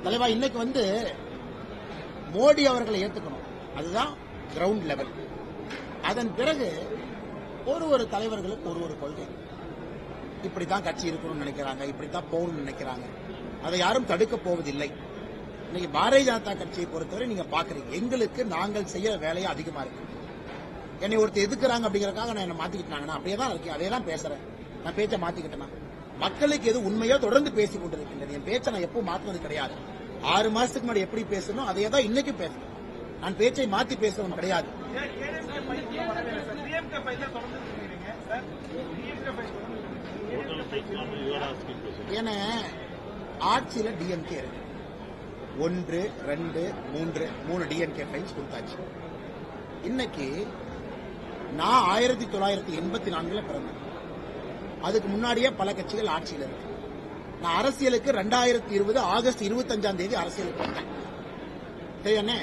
தலைவா இன்னைக்கு மோடி அவர்களை ஏற்றுக்கணும், அதுதான் கிரவுண்ட் லெவல். அதன் பிறகு ஒரு தலைவர்களுக்கு ஒரு கொள்கை, இப்படித்தான் கட்சி இருக்கணும்னு நினைக்கிறாங்க, இப்படித்தான் போகணும்னு நினைக்கிறாங்க. அதை யாரும் தடுக்க போவதில்லை. இன்னைக்கு பாரதிய ஜனதா கட்சியை பொறுத்தவரை நீங்க பாக்குறீங்க, எங்களுக்கு நாங்கள் செய்யற வேலையை அதிகமா இருக்கு. என்னை ஒருத்தர் எதுக்குறாங்க அப்படிங்கறதுக்காக நான் என்ன மாத்திக்கிட்டாங்கன்னா அப்படியே தான் இருக்கேன், அதே தான் பேசுறேன். நான் பேச்சை மாத்திக்கிட்டேன்னா மக்களுக்கு எது உண்மையோ தொடர்ந்து பேசிக் கொண்டிருக்கின்றது. என் பேச்சை நான் எப்பவும் மாற்றுவது கிடையாது. 6 மாசத்துக்கு முன்னாடி எப்படி பேசணும் அதே தான் இன்னைக்கு பேசுறேன். நான் பேச்சை மாத்தி பேசவும் கிடையாது. ஏன்னா ஆட்சியில டிஎம்கே இருக்கு, 1, 2, 3 டிஎம்கே ஃபைல்ஸ் கொடுத்தாச்சு. இன்னைக்கு நான் 1984 பிறந்தேன். அதுக்கு முன்னாடியே பல கட்சிகள் ஆட்சியில் இருக்கு. நான் அரசியலுக்கு 2020 ஆகஸ்ட் 25ஆம் தேதி அரசியலுக்கு வந்தேன். சரியானே?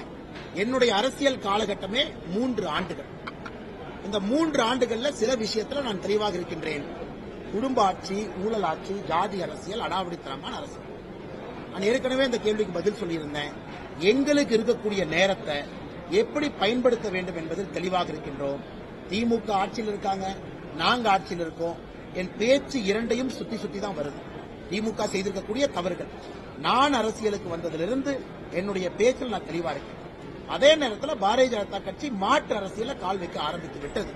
என்னுடைய அரசியல் காலகட்டமே 3 ஆண்டுகள். இந்த 3 ஆண்டுகள்ல சில விஷயத்துல நான் தெளிவாக இருக்கின்றேன். குடும்ப ஆட்சி, ஊழல் ஆட்சி, ஜாதி அரசியல், அடாவடித்தனமான அரசியல். நான் ஏற்கனவே இந்த கேள்விக்கு பதில் சொல்லியிருந்தேன். எங்களுக்கு இருக்கக்கூடிய நேரத்தை எப்படி பயன்படுத்த வேண்டும் என்பதில் தெளிவாக இருக்கின்றோம். திமுக ஆட்சியில் இருக்காங்க, நாங்க ஆட்சியில் இருக்கோம். என் பேச்சு இரண்டையும் சுத்தி தான் வருது. திமுக செய்திருக்கக்கூடிய தவறுகள், நான் அரசியலுக்கு வந்ததிலிருந்து என்னுடைய பேச்சில் நான் தெளிவா இருக்கேன். அதே நேரத்தில் பாரதிய ஜனதா கட்சி மாற்று அரசியல கால் வைக்க ஆரம்பித்து விட்டது.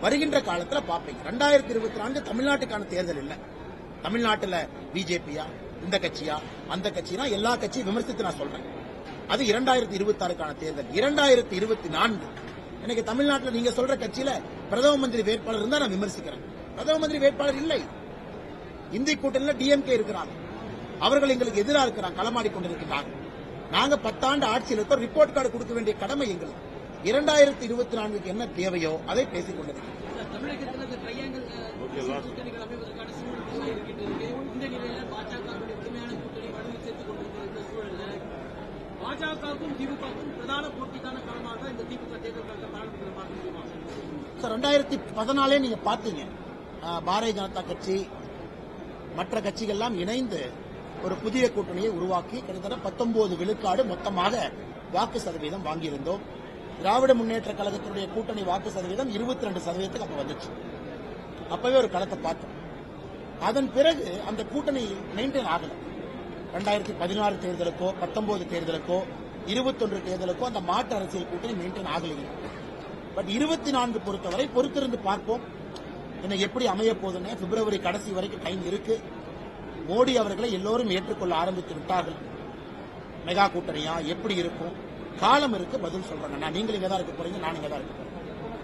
வருகின்ற காலத்தில் பாப்பீங்க. 2024 தமிழ்நாட்டுக்கான தேர்தல் இல்ல. தமிழ்நாட்டில் பிஜேபியா, இந்த கட்சியா, அந்த கட்சியா, எல்லா கட்சியும் விமர்சித்து நான் சொல்றேன். அது 2026க்கான தேர்தல். 2024 எனக்கு தமிழ்நாட்டில் நீங்க சொல்ற கட்சியில பிரதம மந்திரி வேட்பாளர் இருந்தா நான் விமர்சிக்கிறேன். பிரதம மந்திரி வேட்பாளர் இல்லை. இந்திய கூட்டணியில் டிஎம்கே இருக்கிறாங்க, அவர்கள் எங்களுக்கு எதிராக இருக்கிறாங்க, களமாடி கொண்டிருக்கிறாங்க. நாங்க 10 ஆண்டு ஆட்சியில் இருக்கோம். ரிப்போர்ட் கார்டு கொடுக்க வேண்டிய கடமை எங்களுக்கு. 2024க்கு என்ன தேவையோ அதை பேசிக் கொண்டிருக்கிறோம். பாஜகவுக்கும் திமுகவுக்கும் பிரதான போட்டிக்கான களமாக இந்த திமுக தேர்தல் 2014 நீங்க பாத்தீங்க, பாரதிய ஜனதா கட்சி மற்ற கட்சிகள்லாம் இணைந்து ஒரு புதிய கூட்டணியை உருவாக்கி கிட்டத்தட்ட 19 விழுக்காடு மொத்தமாக வாக்கு சதவீதம் வாங்கியிருந்தோம். திராவிட முன்னேற்ற கழகத்தினுடைய கூட்டணி வாக்கு சதவீதம் 22% அப்ப வந்துச்சு. அப்பவே ஒரு களத்தை பார்த்தோம். அதன் பிறகு அந்த கூட்டணி மெயின்டைன் ஆகல. 2016 தேர்தலுக்கோ, 19 தேர்தலுக்கோ, 21 தேர்தலுக்கோ அந்த மாற்று அரசியல் கூட்டணி மெயின்டைன் ஆகலைங்க. பட் 24 பொறுத்தவரை பொறுத்திருந்து பார்ப்போம் என்ன எப்படி அமைய போதுன்னு. பிப்ரவரி கடைசி வரைக்கும் டைம் இருக்கு. மோடி அவர்களை எல்லோரும் ஏற்றுக்கொள்ள ஆரம்பித்து விட்டார்கள். மெகா கூட்டணியா எப்படி இருக்கும், காலம் இருக்கு, பதில் சொல்றாங்க. நீங்களும் இங்க தான் இருக்க போறீங்க, நான் இங்க தான் இருக்க போறேன்.